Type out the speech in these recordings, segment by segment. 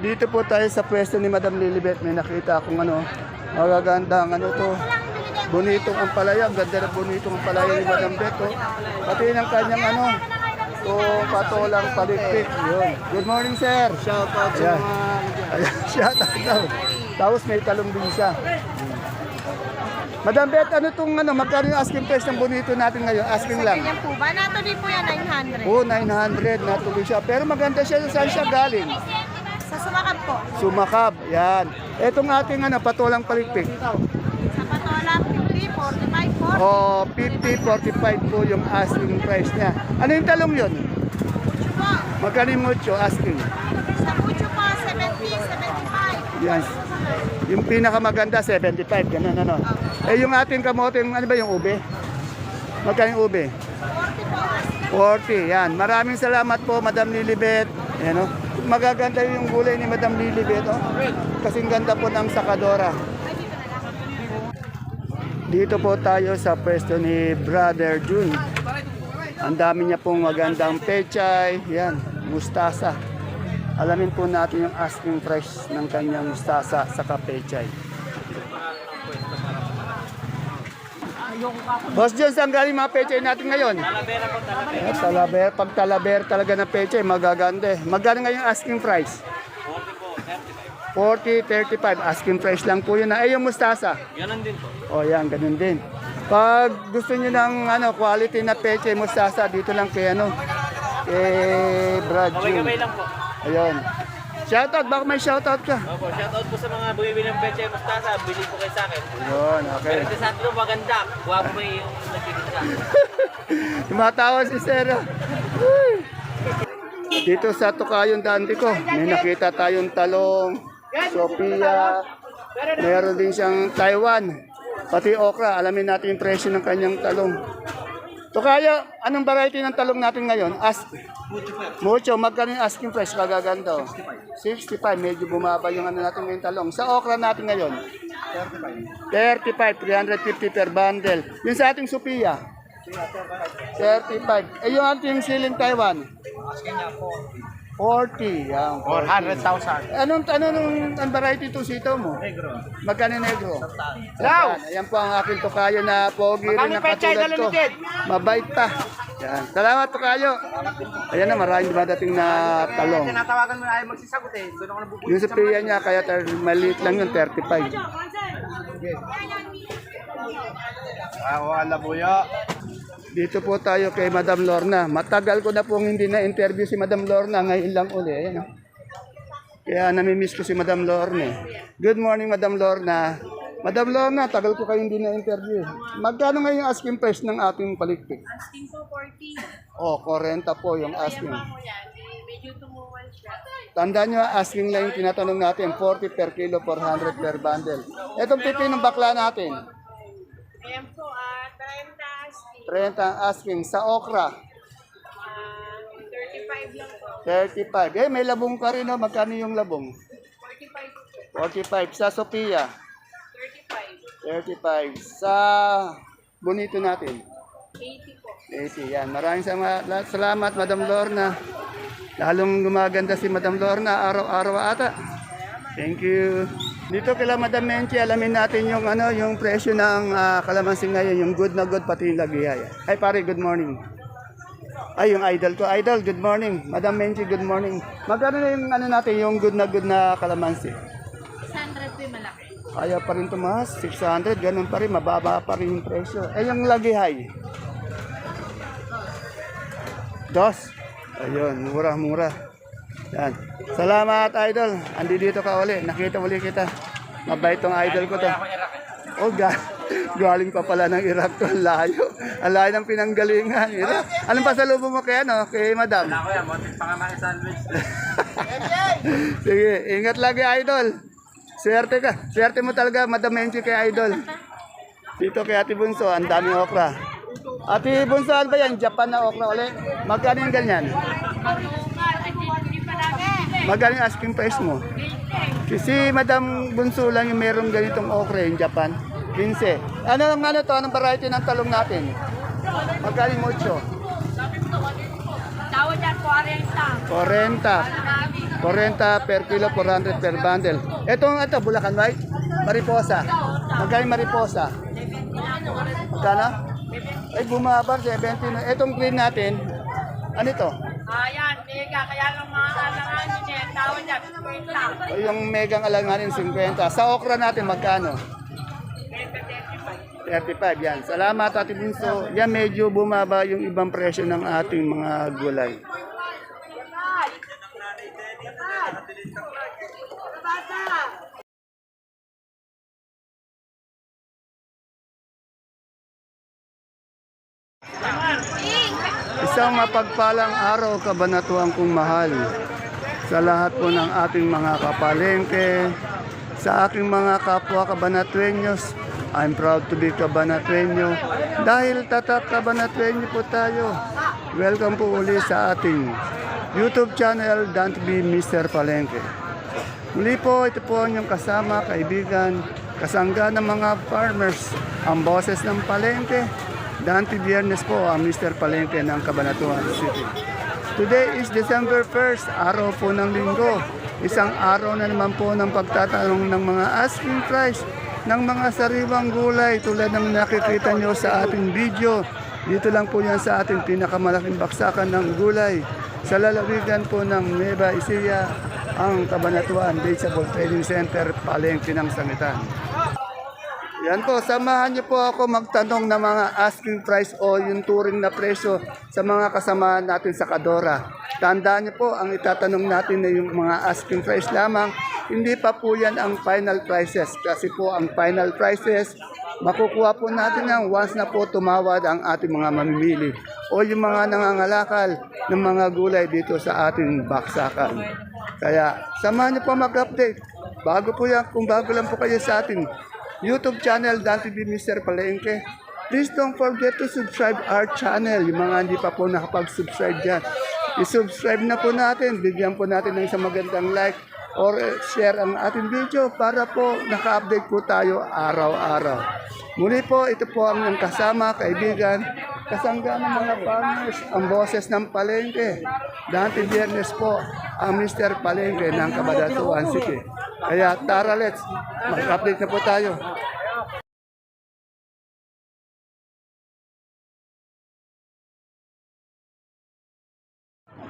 Dito po tayo sa pwesto ni Madam Lilibet. May nakita akong magagandang to. Bonitong ang palaya. Ang ganda na bonitong ang palaya ni Madam Bet. Oh. Pati ng kanyang patolang palikpik. Yun. Good morning, sir. Shout out sa mga... Ayan, shout out daw. Tapos may talong din siya. Madam Bet, magkano yung asking price ng bonito natin ngayon? Asking lang. Ganyan po ba? Natuloy po yan, 900. Oh, 900 natuloy siya. Pero maganda siya. Saan siya galing? Sa Sumakab po. Sumakab. Yan. Etong ating patolang palikpik. Sa Patola, 50, 45, 40. Oh, 50, 45 po yung asking price niya. Ano yung talong yun? Po. Magkano yung mucho asking? Sa Pucho po, 70, 75. Yan. Yung pinakamaganda, 75. Ganun, Eh, yung ating kamote, ano ba yung ube? Magkano yung ube? 40 po. 40. Yan. Maraming salamat po, Madam Lilibet. Ayan, magaganda yung gulay ni Madam Lilibet. Kasing ganda po ng sakadora. Dito po tayo sa pwesto ni Brother Jun. Ang dami niya pong magandang pechay. Yan, mustasa. Alamin po natin yung asking price ng kanyang mustasa sa pechay. Boss Jun, saan galing mga pechay natin ngayon? Talavera po, Talavera. Talaber. Pag talaber talaga na pechay, magaganda. Magkano ngayon asking price? 40, 35. Asking price lang po yun. Yung mustasa? Ganon din po. O yan, ganun din. Pag gusto niyo ng quality na peche mustasa, dito lang kay Brad Jun. Kamay-kamay lang po. Ayun. Shoutout, baka may shoutout ka. Opo, shoutout po sa mga bumibili ng peche mustasa. Bili po kayo sa akin. Ayun, okay. Pero sa atin maganda. Guwapo ba yung nagtitinda? Tumatawa si Sir. Uy. Dito sa Tukayong Dante ko, may nakita tayong talong, Sophia, meron din siyang Taiwan, pati okra. Alamin natin yung presyo ng kanyang talong. Tukayo, anong variety ng talong natin ngayon? Mucho. Magkano yung asking price? Kagaganda. 65. Medyo bumaba yung natin ngayong talong. Sa okra natin ngayon? 35. 350 per bundle. Yung sa ating Sophia? 35. Yung ating siling Taiwan? 40. Yan. 400,000. Anong variety ito sitaw mo? Negro. Magkano negro? Wow! Ayan po ang aking tukayo na pogi rin na katulad ko. Mabait pa. Yan. Salamat tukayo. Ayan na, maraming dumadating na talong. Tinatawagan mo na ayaw magsisagot eh. Doon ako nabubuhay. Yung sa piya niya, kaya maliit lang yun, 35. Wala buya. Dito po tayo kay Madam Lorna. Matagal ko na pong hindi na-interview si Madam Lorna. Ngayon lang uli. Ayan, Kaya namimiss ko si Madam Lorna. Good morning, Madam Lorna. Madam Lorna, tagal ko kayo hindi na-interview. Magkano ngayon yung asking price ng ating palikpik? Asking po 40. Oh, 40 po yung asking. Yan. Medyo tumuwan siya. Tandaan nyo, asking lang yung tinatanong natin. 40 per kilo, 400 per bundle. Itong pipi ng bakla natin. Ayan po, 30 asking. 30 ang asking. Sa okra, 35 lang po. 35. May labong ka rin. Magkano yung labong? 45. Sa Sophia? 35. Sa bonito natin? 80 po. 80. Yan. Maraming salamat, Madam Lorna. Lalong gumaganda si Madam Lorna araw-araw ata. Thank you. Dito kila Madam Menchi, alamin natin yung yung presyo ng kalamansi ngayon, yung good na good pati yung lagihay. Ay pare, good morning. Ay, yung idol ko. Idol, good morning. Madam Menchi, good morning. Magkano na yung natin, yung good na kalamansi? 600 po yung malaki. Ayaw pa rin tumaas, 600, ganun pa rin, mababa pa rin yung presyo. Eh, yung lagihay? 2. Ayun, mura-mura. Yan. Salamat, idol. Andi dito ka uli. Nakita uli kita. Mabait tong idol ko to. Oh, galing pa pala ng Iraq to. Ang layo. Ang layo ng pinanggalingan. Iraq. Anong pasalubong mo kay Madam? Wala ko yan. Motik pangamay sandwich. Sige, ingat lagi, idol. Swerte ka. Swerte mo talaga, Madam Menchi kay idol. Dito kay Ate Bunso, ang daming okra. Ate Bunso, ano ba yan? Japan na okra uli. Magkano yung ganyan? Magkano yung asking price mo? Si Madam Bunso lang yung merong ganitong okra yung Japan. 15. Anong variety ng talong natin? Magkano yung mucho? Tawad yan, 40. 40. 40 per kilo, 400 per bundle. Ito, Bulacan White, Mariposa. Magkano yung Mariposa? Magkano? Ay, bumaba, 70. Itong green natin, ano ito? Ayan, mega. Kaya lang mga alangan niya, tawad niya, 50. Yung megang alanganin, 50. Sa okra natin, magkano? 35, yan. Salamat, Ate Bunso. Yan, medyo bumaba yung ibang presyo ng ating mga gulay. Isang mapagpalang araw, kabanatuan kong mahal. Sa lahat po ng ating mga kapalengke, sa aking mga kapwa kabanatuenyos, I'm proud to be kabanatuenyo. Dahil tatak kabanatuenyo po tayo. Welcome po uli sa ating YouTube channel, Dan TV Mr. Palengke. Muli po, ito po ang inyong kasama, kaibigan, kasangga ng mga farmers, ang boses ng palengke. Dante Biernes po ang Mr. Palengke ng Cabanatuan City. Today is December 1st, araw po ng linggo. Isang araw na naman po ng pagtatanong ng mga asking price ng mga sariwang gulay tulad ng nakikita nyo sa ating video. Dito lang po yan sa ating pinakamalaking baksakan ng gulay. Sa lalawigan po ng Nueva Ecija, ang Cabanatuan Vegetable Trading Center, Palengke ng Sangitan. Yan po, samahan niyo po ako magtanong ng mga asking price o yung turing na presyo sa mga kasamahan natin sa Kadora. Tandaan niyo po, ang itatanong natin na yung mga asking price lamang, hindi pa po yan ang final prices. Kasi po ang final prices, makukuha po natin yan once na po tumawad ang ating mga mamimili o yung mga nangangalakal ng mga gulay dito sa ating baksakan. Kaya, samahan niyo po mag-update. Bago po yan, kung bago lang po kayo sa ating YouTube channel, Dan TV Mr. Palengke. Please don't forget to subscribe our channel. Yung mga hindi pa po nakapag-subscribe dyan, i-subscribe na po natin. Bigyan po natin ng isang magandang like or share ang ating video para po naka-update po tayo araw-araw. Muli po, ito po ang inyong kasama, kaibigan, kasangga ng mga farmers, ang boses ng palengke. Dante Biernes po, ang Mr. Palengke ng Cabanatuan City. Kaya tara, let's mag-update na po tayo.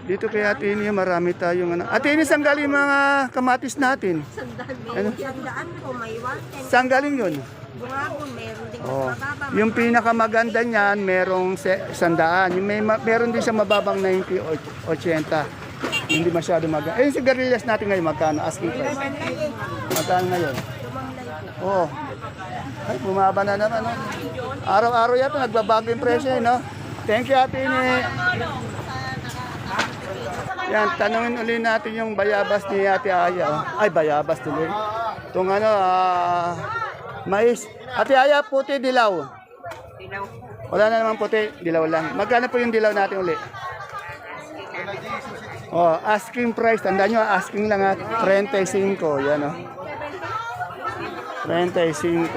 Dito kay Ate Ini, marami tayong ano. Ate Ini, saan galing mga kamatis natin? Ano? Sandaan po, may 110. Saan galing yun? Bungagon, meron din Oh. mababa. Yung pinakamaganda niyan, merong 100. Yung meron din siya mababang 90 o 80. Hindi masyado maganda. Eh, yung sigarilyas natin ngayon, magkano? Asking price. Magkano ngayon? Oo. Ay, bumaba na naman. No? Araw-araw yata, nagbabago yung presyo, no? Thank you, Ate Ini. Yan, tanungin uli natin yung bayabas ni Ate Aya. Oh. Ay, bayabas tuloy. Itong ano, mais. Ate Aya, puti, dilaw. Dilaw. Wala na naman puti, dilaw lang. Magkano po yung dilaw natin uli? Oh, asking price. Tandaan nyo, asking lang at 35. Yan, oh. 35.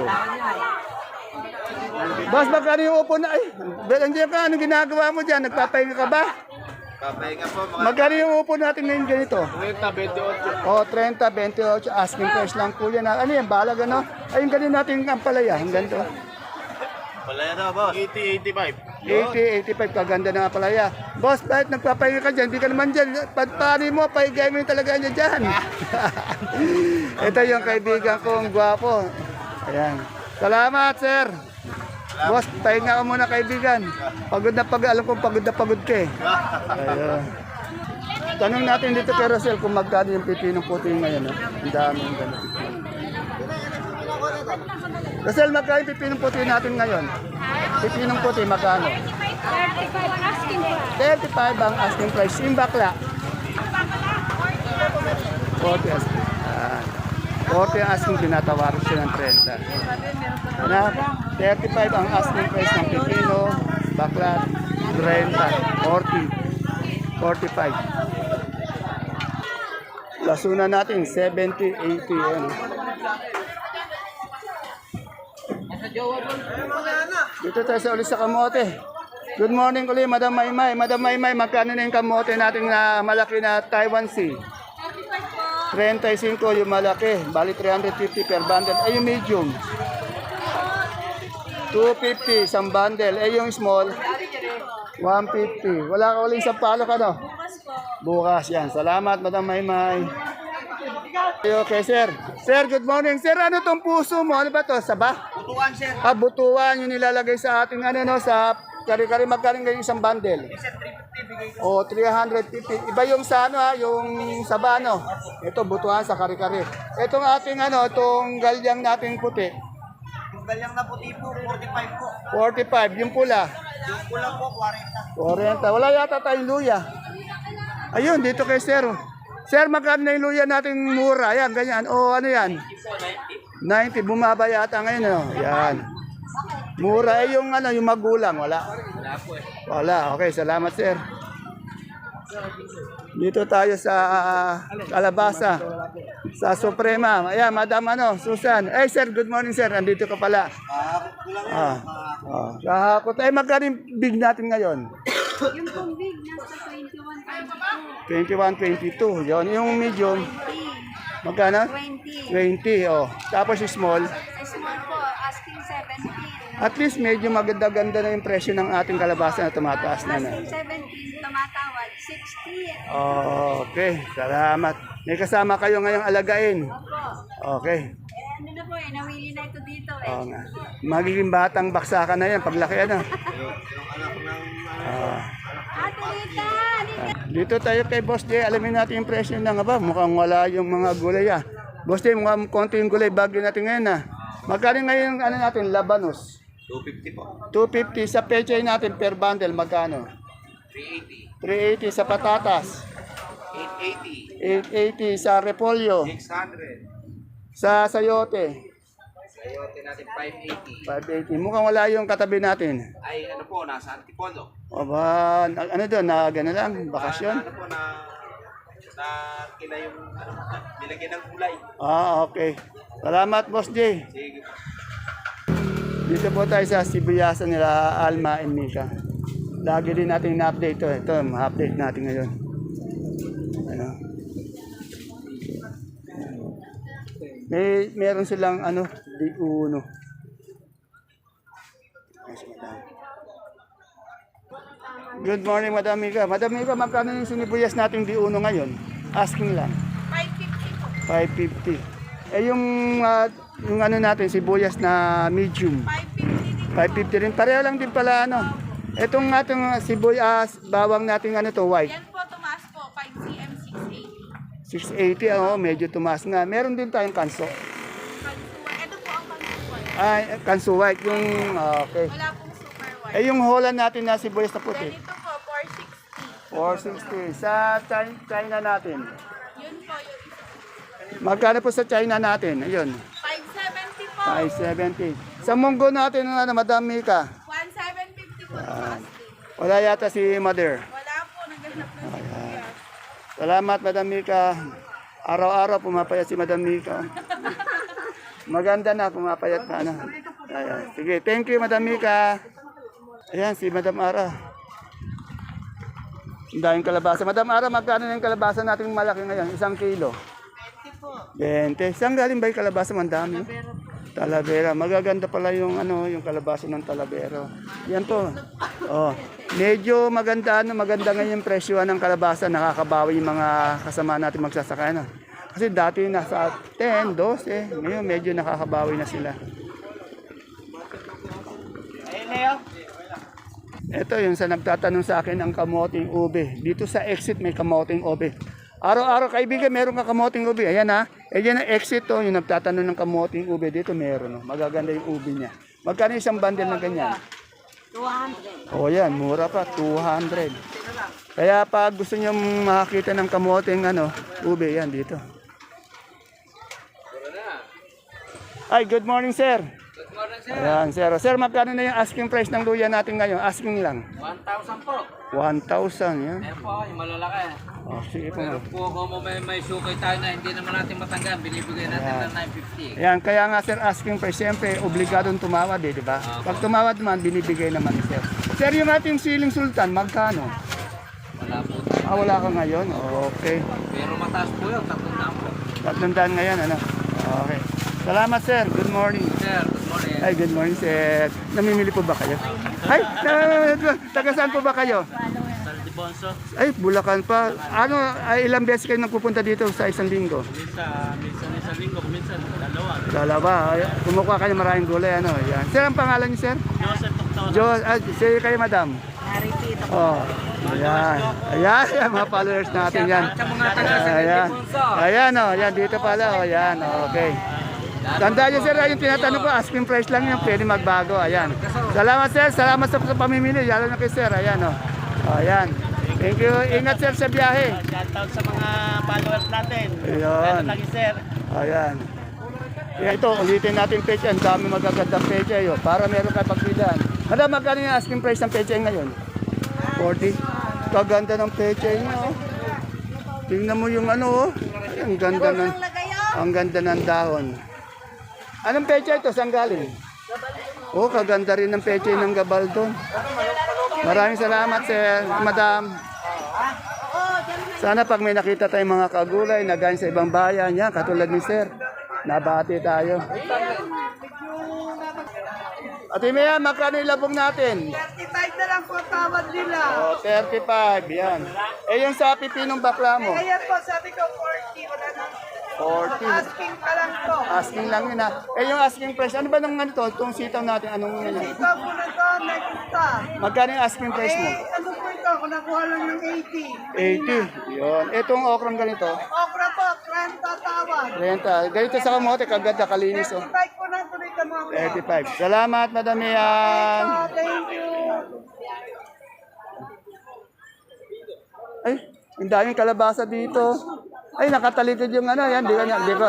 Boss, magkano yung upo na? Ay, nandiyan ka, anong ginagawa mo dyan? Nagpapahinga ka ba? Papahinga po, Magkano yung upo natin ngayon ganito? 30, 28. Oh, 30, 28, asking price lang po yan. Ano yan, balag ano? Ayun ganun natin ang palaya, ang ganito. Palaya na, boss. 80, 85. 80, 85, kaganda na nga palaya. Boss, bakit nagpapahinga ka dyan? Hindi ka naman dyan. Pagpari mo, paigay mo yung talaga niya dyan. Ito yung kaibigan kong gwapo. Ayan. Salamat, sir. Boss, pahinga ka muna, kaibigan. Pagod na pagod. Alam kong pagod na pagod ka eh. Ayun. Tanong natin dito kay Rosel kung magkano yung pipinong puti ngayon. Ang dami yung ganun. Rosel, magkano yung pipinong puti natin ngayon? Pipinong puti, magkano? 35 asking price. 35 ang asking price. Yung bakla? 40 asking. 40 ang asking, tinatawaran siya ng 30. Ano? 35 ang asking price ng pipino, bakla, 30, 40, 45. Lasunan natin, 70, 80. Yan. Dito tayo sa ulit sa kamote. Good morning ulit, Madam Maymay. Madam Maymay, magkano na yung kamote natin na malaki na Taiwan Sea? 35 yung malaki. Bali 350 per bundle. Ay, yung medium. 250 isang bundle. Eh, yung small, 150. Wala ka uling sa palo ka, no? Bukas yan. Salamat, Madam Maymay. Okay, sir. Sir, good morning. Sir, ano tong puso mo? Ano ba to? Saba? Butuan, sir. Ah, butuan yung nilalagay sa ating ano, no? Sa kari-kari magkaling ngayon isang bundle. O, 350. Iba yung sa ano, yung saba, no? Ito, butuan sa kari-kari. Itong ating ano, itong galyang nating puti. Yung galyang na puti po, 45 po. 45. Yung pula. Yung kulang po, 40. 40. Wala yata tayong luya. Ayun, dito kay Sir. Sir, magkano na yung luya nating mura? Yan, ganyan. O, ano yan? 90. Bumaba yata ngayon, no? Yan. Mura. Eh, yung ano, yung magulang. Wala. Wala. Okay, salamat, Sir. Dito tayo sa Kalabasa. Sa Suprema. Ayan, Madam ano, Susan. Eh, Sir, good morning, Sir. Andito ka pala. Kahakot. Eh, magkano yung big natin ngayon? Yung pong big, nasa 21, 22. 21.22. Yon, yung medium. Magkano? 20. 20, oh. Tapos yung small. Small po, asking 17. At least medyo maganda-ganda na yung presyo ng ating kalabasa na tumataas na. Asking 17, tumatawad, 60. Okay, salamat. May kasama kayo ngayong alagain. Opo. Okay. Ano na po nawili na ito dito Oo nga. Magiging batang baksakan na yan paglaki ano. Ate Rita, Dito tayo kay Boss J. Alamin natin yung presyo ng aba. Mukhang wala yung mga gulay ah. Boss J, mukhang konti yung gulay bagyo natin ngayon ah. Magkano ngayon ano natin, labanos? 250 po. 250 sa pechay natin per bundle, magkano? 380. 380 sa patatas. 880. 880 sa repolyo. 600. Sa sayote. Sayote natin 580. 580. Mukhang wala yung katabi natin. Ay, ano po, nasa Antipolo. O ba, ano doon, na gano'n lang, bakasyon? Ano po, na kila yung, ano, nilagyan ng gulay. Ah, okay. Salamat, Boss J. Sige. Dito po tayo sa Sibuyasan nila Alma and Mika. Lagi din natin na-update to. Ito, ma-update natin ngayon. Ano? Meron silang ano, di uno. Good morning, Madam Mika. Madam Mika, magkano yung sinibuyas nating di uno ngayon? Asking lang. 550 po. 550. Eh yung ano natin, sibuyas na medium. 550 din. 550 rin. Pareho lang din pala ano. Itong ating sibuyas, bawang natin ano to, white. Yan po, tumaas po, 5 cm 680, 680. medyo tumaas nga. Meron din tayong kanso. Kansuan. Ito po ang kansuan. Ay, kanso white. Yung, okay. Wala pong super white. Eh, yung Holland natin na sibuyas na puti. Ganito po, 460. 460. Sa China natin. Yun po, yung isa. Magkano po sa China natin? Ayun. 570 po. 570. Sa munggo natin, ano, Madam Mika. 1750 po tumaas din. Wala yata si Mother. Wala po, naghanap na siya. Salamat, Madam Mika. Araw-araw pumapayat si Madam Mika. Maganda na, pumapayat na. Ano. Ayan. Sige, thank you, Madam Mika. Ayan, si Madam Ara. Ang daming kalabasa. Madam Ara, magkano na yung kalabasa natin malaki ngayon? 1 kilo. 20 po. 20. Saan galing ba yung kalabasa? Ang dami. Talavera. Magaganda pala yung ano, yung kalabasa ng Talavera. Yan po. Oh, medyo maganda ngayon yung presyo ng kalabasa, nakakabawi yung mga kasama natin magsasaka na. Kasi dati nasa 10, 12, ngayon medyo nakakabawi na sila. Ayun, Leo. Ito yung sa nagtatanong sa akin ang kamoting ube. Dito sa exit may kamoting ube. Araw-araw kaibigan, meron ka kamoting ube. Ayan ha. Ayan ang exit to, yung nagtatanong ng kamoting ube. Dito meron. No? Magaganda yung ube niya. Magkano isang bundle na ganyan? 200. O yan, mura pa, 200. Kaya pag gusto niyo makakita ng kamoting ano, ube, yan dito. Ay, good morning, sir. Good morning, sir. Ayan, sir. Sir, magkano na yung asking price ng luya natin ngayon? Asking lang. 1,000 po. 1,000, yan. Ayan po, yung malalaki. Oh, sige po. Pero po kung may sukay tayo na hindi naman natin matanggan, binibigay natin ng 950. Ayan, kaya nga sir, asking price, siyempre, obligadong tumawad di ba? Pag tumawad naman, binibigay naman ni sir. Sir, yung ating siling sultan, magkano? Wala po. Ah, wala ka ngayon? Okay. Pero mataas po yun, 300 po. 300 ngayon, ano? Okay. Salamat, sir. Good morning. Sir, good morning. Ay, good morning, sir. Namimili po ba kayo? Ay, taga saan po ba kayo? Ay, Bulacan pa. Ano, ay, ilang beses kayo nagpupunta dito sa isang linggo? Minsan isang linggo, minsan dalawa. Dalawa. Ay, kumukuha kayo maraming gulay, ano? Yan. Sir, ang pangalan niyo, sir? Joseph Toctor. Say kayo, madam. Oh, ayan. Ayan, yan, mga followers natin yan. Sa mga taga sa Ayan. Ildefonso. Ayan, oh, yan, dito pala, oh, yan, okay. Tandaan niyo, sir, yung tinatanong ko, asking price lang yun, pwede magbago, ayan. Salamat, sir, salamat sa pamimili, lalo na kay sir, ayan, oh. Ayan. Thank you, ingat, sir, sa biyahe. Shoutout sa mga followers natin. Ayun. Lagi sir. Ayan. Ito, ulitin natin pecha, ang dami magagandang pecha, yun, para meron kayo pagpidaan. Madam, magkano yung asking price ng pecha ngayon? 40. Kaganda ng pecha niya, oh. Tingnan mo yung ano, oh. Ang ganda ng dahon. Anong pecha ito? Saan galing? Oh, kaganda rin ng pecha ng Gabaldon. Maraming salamat, sir, madam. Sana pag may nakita tayong mga kagulay na galing sa ibang bayan, yan, katulad ni sir, nabati tayo. Ate Mea, magkano yung labong natin? 35 na lang po tawad nila. Oh, 35, yan. Eh, yung sa pipinong bakla mo? Kaya po, sabi ko 40, wala na. 40. Asking pa lang to. Asking lang yun, ha? Eh, yung asking price, ano ba nung ano to? Itong sitaw natin, anong ano? Ito po na to, nagkita. Magkano yung asking price mo? Ano po ito? Kung nakuha lang ng 80. 80. Yun. Itong okram ganito, Okra po, 30 tawad. renta. Ganito sa kamote, kaganda, kalinis, oh. 35 po na tuloy ka mga. 35. Salamat, Madam Ian. Thank you. Ay, ang daming kalabasa dito. Ay, nakatalikod yung ano, yan, di ko.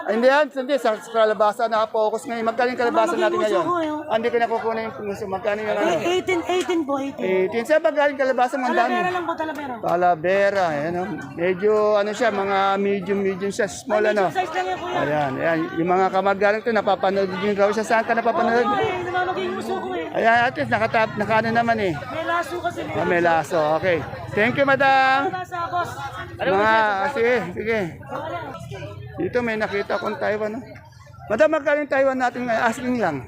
Ay, hindi yan, hindi, sa kalabasa nakapokus ngayon. Magkano yung kalabasa natin ngayon? Hindi ko nakukuha yung puso. Magkano yung ano? 18 po, 18. 18. Saan ba galing kalabasa mo? Ang dami. Talavera lang po, Talavera. Talavera, ayan o. Medyo, ano siya, mga medium siya, small ano. Size lang yan, kuya. Ayan, ayan. Yung mga kamag-galing to, napapanood din raw siya. Saan ka napapanood? Ay, namamagay yung uso ko eh. Ayan, at least, nakaano naman eh. May laso kasi. Ah, may laso, okay. Thank you, madam. Nasa boss. Sige. Dito may nakita akong Taiwan. No? Madam, magkano yung Taiwan natin ngayon? Asking lang.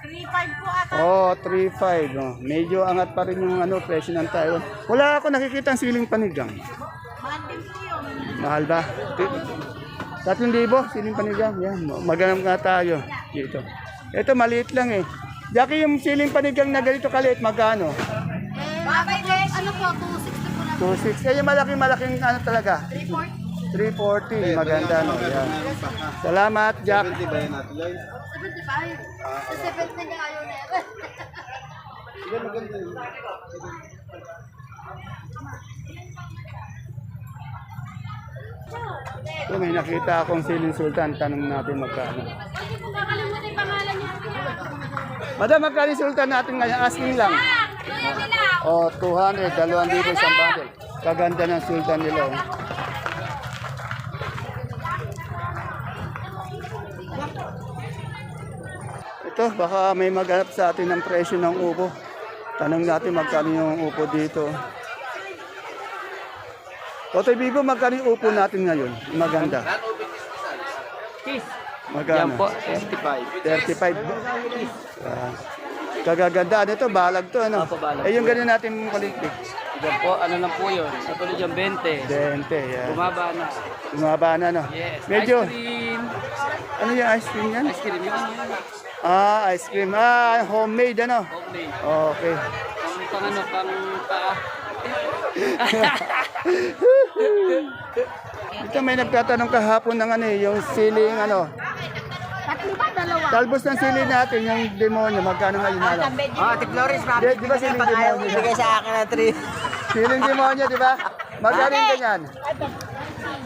35 po ata. Oh, 3.5. No? Medyo angat pa rin yung ano, presyo ng Taiwan. Wala ako nakikita ang siling panigang. Mahal din po yun. Mahal ba? 3,000 siling panigang. Yan, maganap nga tayo dito. Ito maliit lang eh. Jackie, yung siling panigang na ganito kaliit, magkano? Babay din. Ano po, 260 po na. 2.6. Yung malaking ano talaga? 340. 340. Maganda, no? Yan. Salamat, Jack. 75. Sa 70 niya ayaw na yan. So, may nakita akong siling sultan. Tanong natin magkano. Kakalimutin yung pangalan niya. Madam, magkano yung sultan natin ngayon? Asking lang. Oh, 200. 2,000 isang bundle. Kaganda ng sultan nila. Oh. Ito, baka may maghanap sa atin ng presyo ng upo. Tanong natin magkano yung upo dito. Totoy Bigo, magkano yung upo natin ngayon? Maganda. Magkano? Yan po, 35. 35. Ah. Kagaganda. Ano ito? Balag to. Ano? Opo, balag Eh, yung gano'n natin kulitik. Yan po, ano lang po yun. Katulad yung 20. 20. Yan. Bumaba na. Bumaba na, no? Yes. Medyo. Ice cream. Ano yung ice cream yan? Ice cream yun. Ah, ice cream. Ah, homemade, ano? Okay. Okay. Pang ano, pang paa. Ito may nagtatanong kahapon ng ano eh, yung siling ano. Tatlo ba? Dalawa. Talbos ng sili natin, yung demonyo, magkano ngayon na lang? Ate Flores, Di ba siling demonyo? bigay sa akin na 3. Siling demonyo, di ba? Magkano yung ganyan?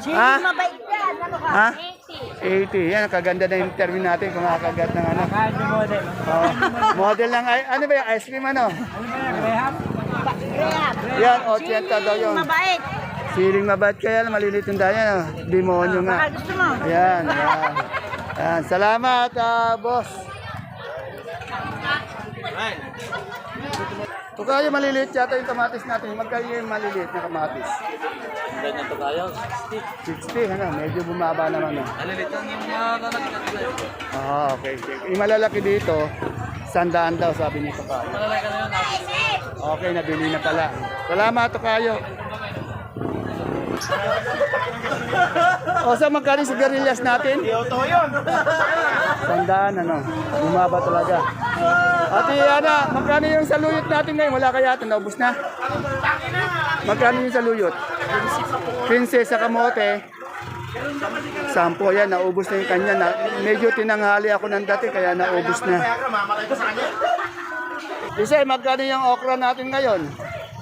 Ha? Mabait yan. Ano ka? Ha? 80. Yan, kaganda na yung termin natin kung makagat ng ano. model. Oh, model ng, ano ba yung ice cream ano? Yan, 80 daw yun. Mabait. Siling mabait kaya, malilit yung dahil, ano? Demonyo nga. Gusto mo? Ayan, ayan. Ayan, salamat, boss. Tukayo, maliliit yata yung kamatis natin. Magkano yung maliliit na kamatis? Ganyan to tayo. 60, ano? Medyo bumaba naman. Alilitan yung malalaki na tayo. Okay. Yung malalaki dito, 100 daw, sabi ni Tukayo. Malalaki na yun. Okay, nabili na pala. Salamat, Tukayo. O, sa magkano yung sigarilyas natin? Ito yun. 100, ano? Bumaba talaga. Ate Ana, magkano yung saluyot natin ngayon? Wala kaya ito, naubos na? Magkano yung saluyot? 15 sa kamote. 10 yan, naubos na yung kanya. Medyo tinanghali ako ng dati, kaya naubos na. Isay, magkano yung okra natin ngayon?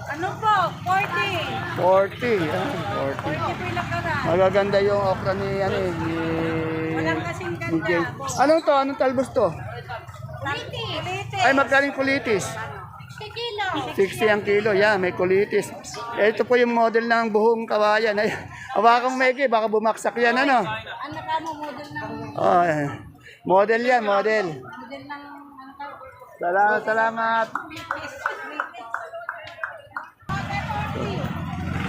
Ano po? 40. 40. 40. 40 lang ka na. Magaganda yung okra ni, Walang kasing ni Jay. ganda. Anong to? Anong talbos to? Kulitis. Ay, magkaling kulitis? 60 kilo. 60 ang kilo. Yeah, may kulitis. Ito po yung model ng buhong kawayan. Ay, awakang Megi, baka bumaksak yan, ano? Ano ka mo model ng Oh, model yan, model. model ng ano ka? Salamat, salamat.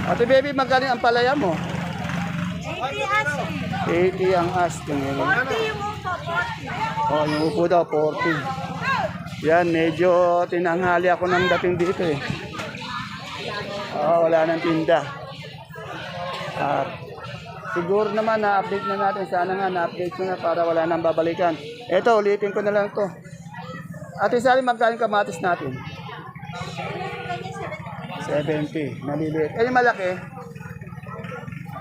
Ate baby, magkano ang palaya mo? 80 asi. 80 ang asking. 40 yung upo, 40. Oh, yung upo daw, 40. Yan, medyo tinanghali ako ng dating dito eh. Wala nang tinda. At siguro naman na-update na natin. Sana nga na-update ko na para wala nang babalikan. Ito, ulitin ko na lang to. Ate Sally, magkano kamatis natin? 70. Maliliit. Eh, yung malaki?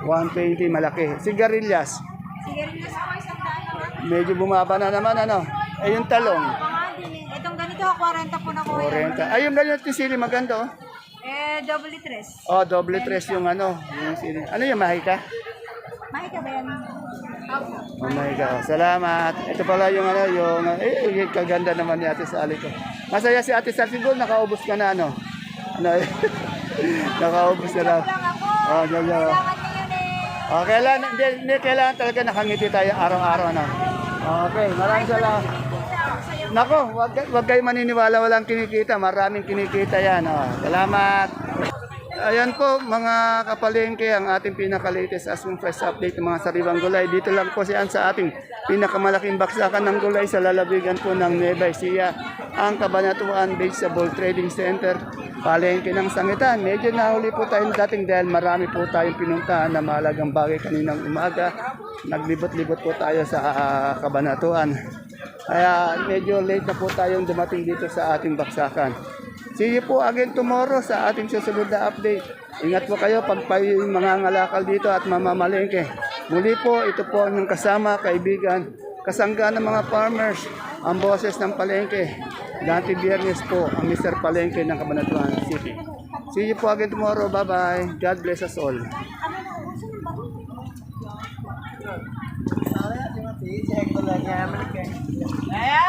120, malaki. Sigarilyas. Sigarilyas po isang daan. Medyo bumaba na naman, ano? Eh, yung talong. Itong ganito, 40 po na ko. 40. Ay, yung ganyan yung sili, maganda, oh. Double tres. Oh, doble tres yung ano, yung sili. Ano yung mahika? Makita ba yan? Oh my God. Salamat. Ito pala yung ano, yung kaganda naman ni Ate Sally ko. Masaya si Ate Sally siguro, nakaubos ka na, ano? Ano, nakaubos na lang. Oh, ganyan. Kailangan niyo yun eh. Oh, hindi, kailangan talaga nakangiti tayo araw-araw, ano? Okay, maraming salamat. Nako, wag kayo maniniwala walang kinikita. Maraming kinikita yan. Oh, salamat. Ayan po mga kapalengke ang ating pinaka-latest asking price update ng mga sariwang gulay. Dito lang po siya sa ating pinakamalaking baksakan ng gulay sa lalabigan po ng Nueva Ecija, ang Cabanatuan Vegetable Trading Center, palengke ng Sangitan. Medyo nahuli po tayong dating dahil marami po tayong pinuntahan na mahalagang bagay kaninang umaga. Naglibot-libot po tayo sa Cabanatuan. Kaya medyo late na po tayong dumating dito sa ating baksakan. See you po again tomorrow sa ating susunod na update. Ingat po kayo pag mga ngalakal dito at mamamalengke. Muli po, ito po ang kasama, kaibigan, kasangga ng mga farmers, ang boses ng palengke. Dati Biyernes po, ang Mr. Palengke ng Cabanatuan City. See you po again tomorrow. Bye-bye. God bless us all. Kaya!